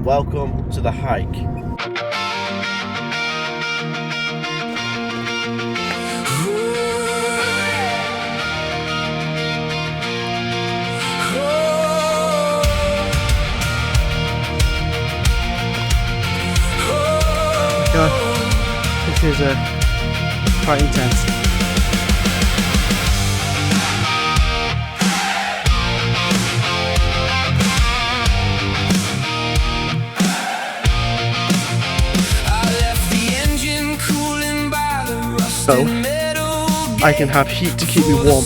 Welcome to the hike. God, this is quite intense. So I can have heat to keep me warm.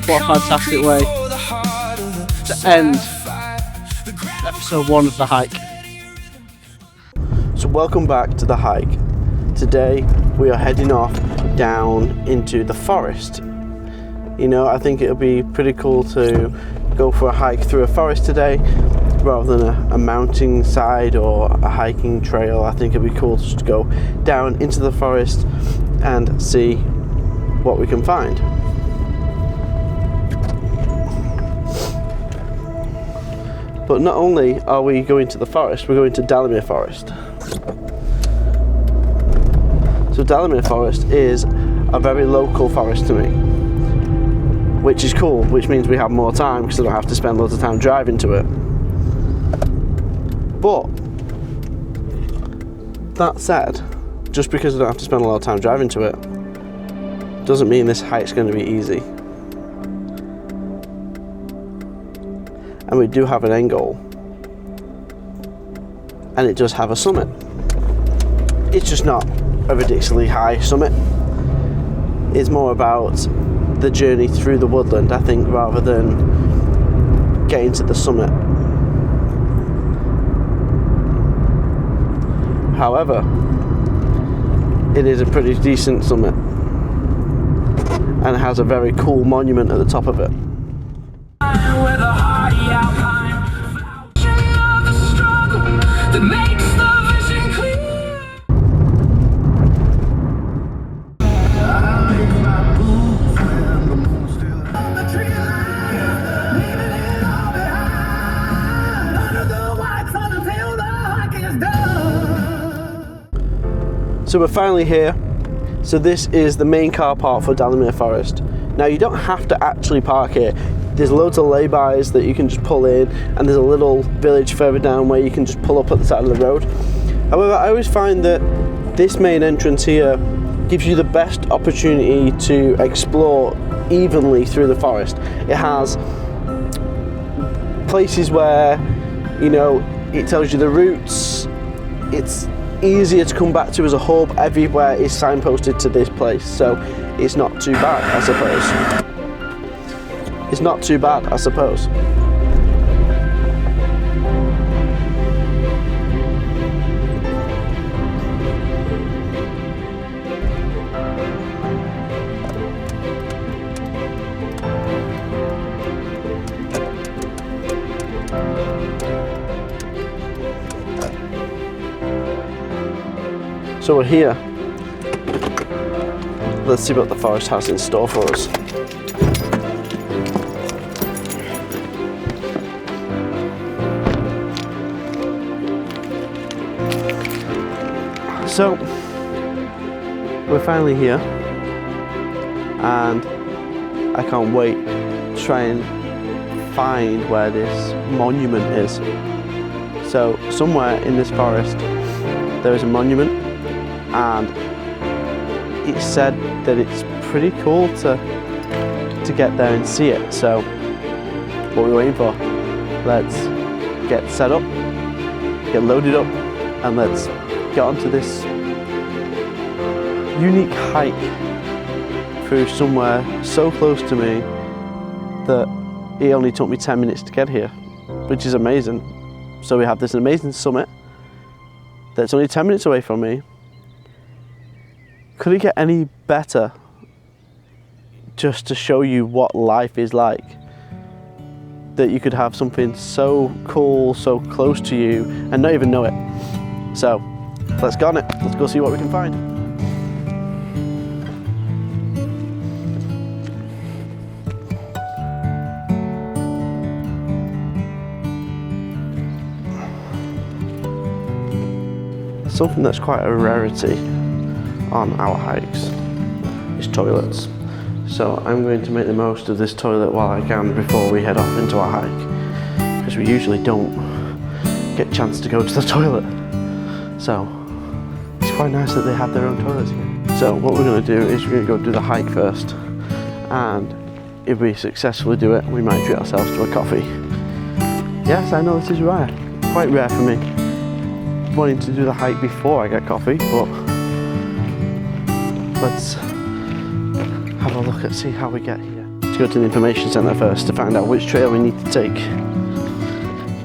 What a fantastic way to end episode 1 of the hike. So welcome back to the hike. Today we are heading off down into the forest. You know, I think it would be pretty cool to go for a hike through a forest today rather than a mountain side or a hiking trail. I think it'd be cool just to go down into the forest and see what we can find. But not only are we going to the forest, we're going to Delamere Forest. So Delamere Forest is a very local forest to me, which is cool, which means we have more time because I don't have to spend loads of time driving to it. But that said, just because I don't have to spend a lot of time driving to it doesn't mean this hike's going to be easy. And we do have an end goal, and it does have a summit. It's just not a ridiculously high summit. It's more about the journey through the woodland, I think, rather than getting to the summit. However, it is a pretty decent summit and it has a very cool monument at the top of it. So we're finally here. So this is the main car park for Delamere Forest. Now you don't have to actually park here. There's loads of lay-bys that you can just pull in, and there's a little village further down where you can just pull up at the side of the road. However, I always find that this main entrance here gives you the best opportunity to explore evenly through the forest. It has places where, you know, it tells you the routes. It's easier to come back to as a hub. Everywhere is signposted to this place, so it's not too bad, I suppose. It's not too bad, I suppose. So we're here. Let's see what the forest has in store for us. So we're finally here, and I can't wait to try and find where this monument is. So somewhere in this forest there is a monument, and it's said that it's pretty cool to get there and see it. So what are we waiting for? Let's get set up, get loaded up, and let's get onto this unique hike through somewhere so close to me that it only took me 10 minutes to get here, which is amazing. So we have this amazing summit that's only 10 minutes away from me. Could it get any better just to show you what life is like? That you could have something so cool, so close to you, and not even know it. So let's go on it. Let's go see what we can find. something that's quite a rarity on our hikes is toilets. So I'm going to make the most of this toilet while I can before we head off into our hike, because we usually don't get a chance to go to the toilet. So it's quite nice that they have their own toilets here. So what we're going to do is we're going to go do the hike first, and if we successfully do it, we might treat ourselves to a coffee. Yes, I know this is rare, quite rare for me, wanting to do the hike before I get coffee, but let's have a look and see how we get here. Let's go to the information centre first to find out which trail we need to take,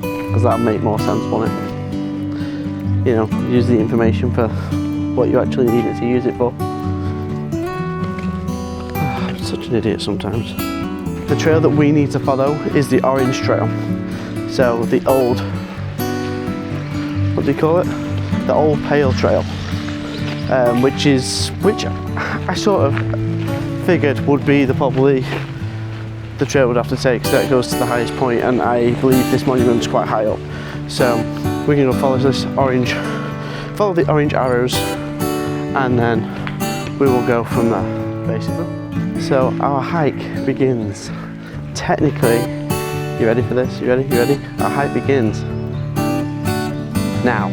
because that'll make more sense, won't it? You know, use the information for what you actually need it to use it for. I'm such an idiot sometimes. The trail that we need to follow is the orange trail. So the old, what do you call it? The old pale trail, which I sort of figured would be probably the trail we'd have to take, so that goes to the highest point, and I believe this monument's quite high up. So we're going to follow the orange arrows, and then we will go from there, basically. So our hike begins, technically, you ready for this? You ready? You ready? Our hike begins now.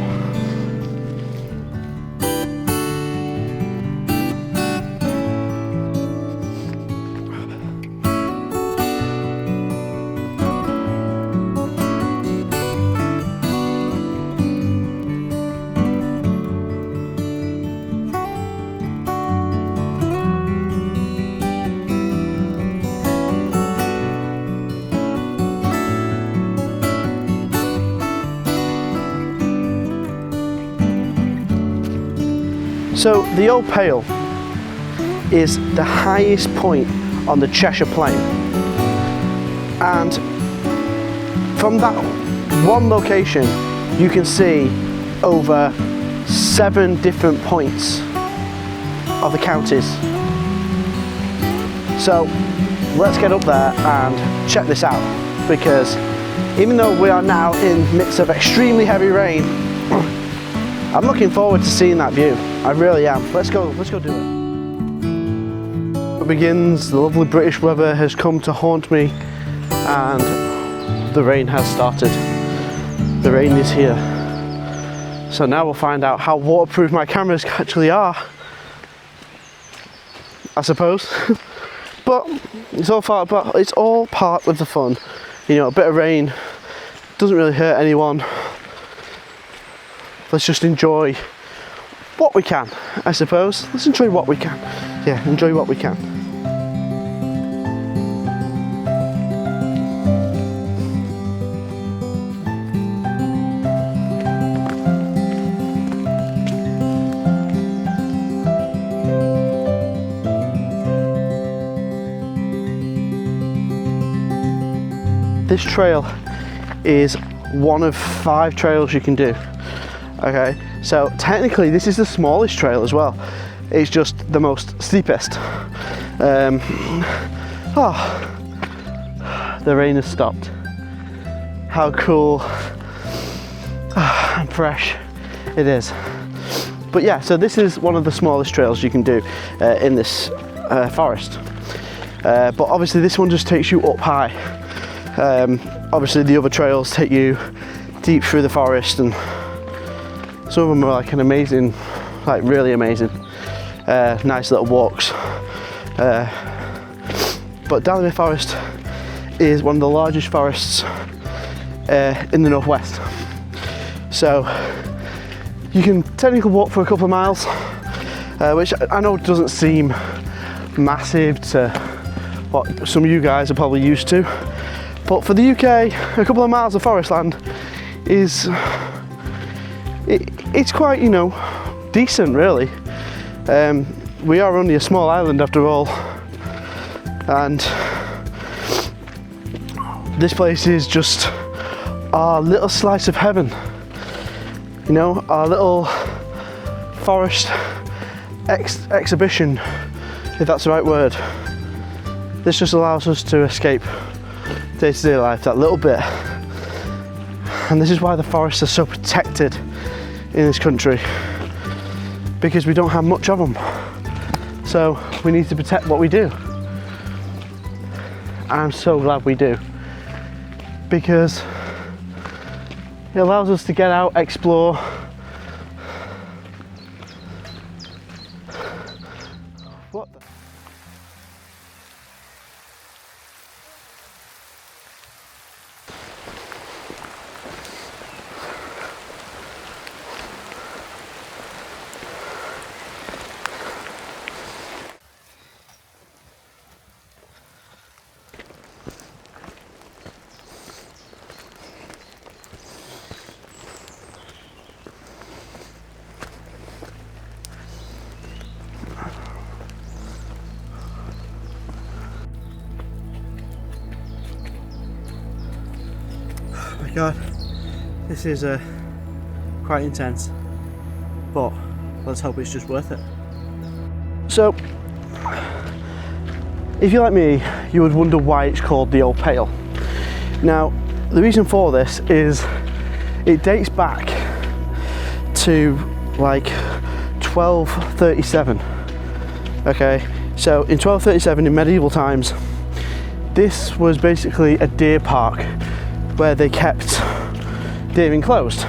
So the Old Pale is the highest point on the Cheshire Plain, and from that one location you can see over 7 different points of the counties. So let's get up there and check this out, because even though we are now in the midst of extremely heavy rain, I'm looking forward to seeing that view. I really am. Let's go do it. It begins, the lovely British weather has come to haunt me, and the rain has started. The rain is here. So now we'll find out how waterproof my cameras actually are, I suppose. But it's all part of the fun. You know, a bit of rain doesn't really hurt anyone. Let's just enjoy what we can, I suppose. Let's enjoy what we can. Yeah, enjoy what we can. This trail is one of 5 trails you can do. Okay, so technically this is the smallest trail as well. It's just the most steepest. The rain has stopped. How cool and fresh it is. But yeah, so this is one of the smallest trails you can do in this forest. But obviously this one just takes you up high. Obviously the other trails take you deep through the forest, and some of them are like an amazing, like really amazing, nice little walks. But Delamere Forest is one of the largest forests in the northwest. So you can technically walk for a couple of miles, which I know doesn't seem massive to what some of you guys are probably used to. But for the UK, a couple of miles of forest land is, it's quite, you know, decent really. We are only a small island after all, and this place is just our little slice of heaven, you know, our little forest exhibition, if that's the right word. This just allows us to escape day-to-day life that little bit, and this is why the forests are so protected. in this country because we don't have much of them. So we need to protect what we do. And I'm so glad we do, because it allows us to get out, explore. What the? God, this is quite intense, but let's hope it's just worth it. So, if you're like me, you would wonder why it's called the Old Pale. Now, the reason for this is it dates back to like 1237. Okay, so in 1237, in medieval times, this was basically a deer park where they kept deer enclosed,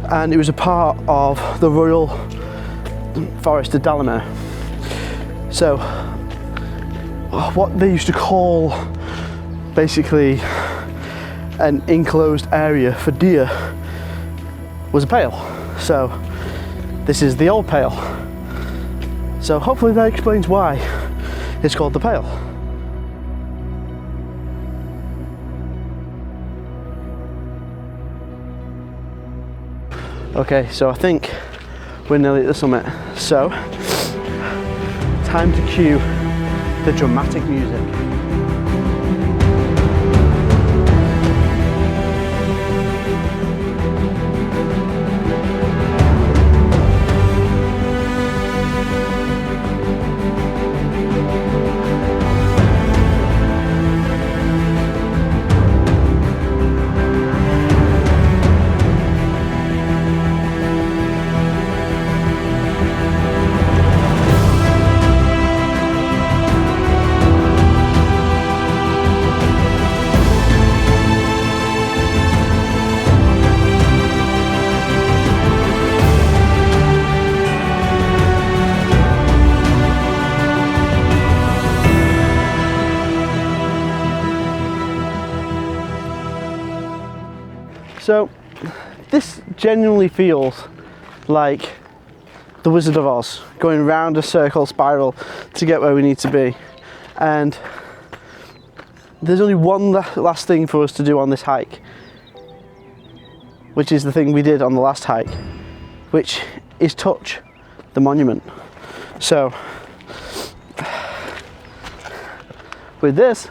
and it was a part of the royal forest of Dalamere. So what they used to call basically an enclosed area for deer was a pale. So this is the Old Pale. So hopefully that explains why it's called the Pale. Okay, so I think we're nearly at the summit. So, time to cue the dramatic music. So this genuinely feels like the Wizard of Oz, going round a circle spiral to get where we need to be. And there's only one last thing for us to do on this hike, which is the thing we did on the last hike, which is touch the monument. So with this,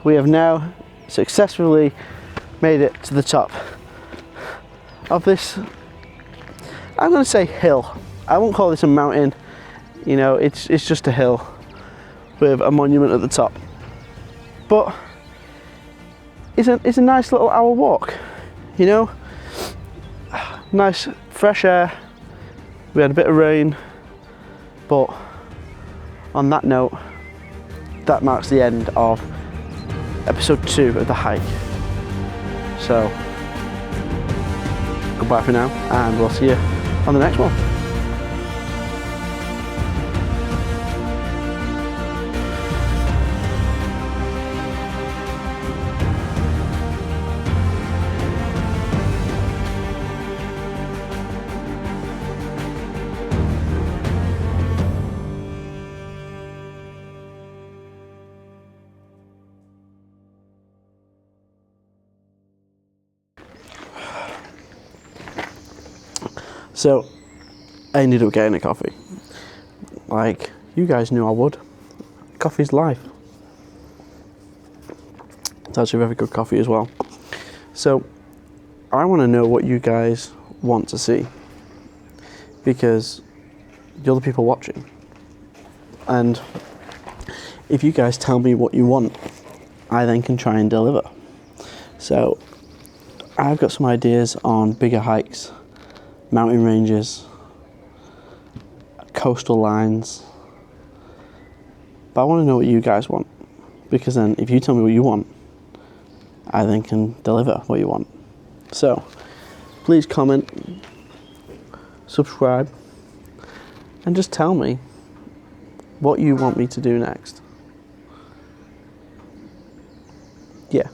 we have now successfully made it to the top of this, I'm going to say hill. I won't call this a mountain, you know, it's just a hill with a monument at the top. But it's a nice little hour walk, you know, nice fresh air. We had a bit of rain, but on that note, that marks the end of episode 2 of the hike. So, goodbye for now, and we'll see you on the next one. So, I ended up getting a coffee. Like, you guys knew I would. Coffee's life. It's actually very good coffee as well. So, I want to know what you guys want to see, because you're the people watching. And if you guys tell me what you want, I then can try and deliver. So, I've got some ideas on bigger hikes mountain ranges, coastal lines. But I want to know what you guys want, because then if you tell me what you want, I then can deliver what you want. So please comment, subscribe, and just tell me what you want me to do next. Yeah.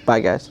Bye, guys.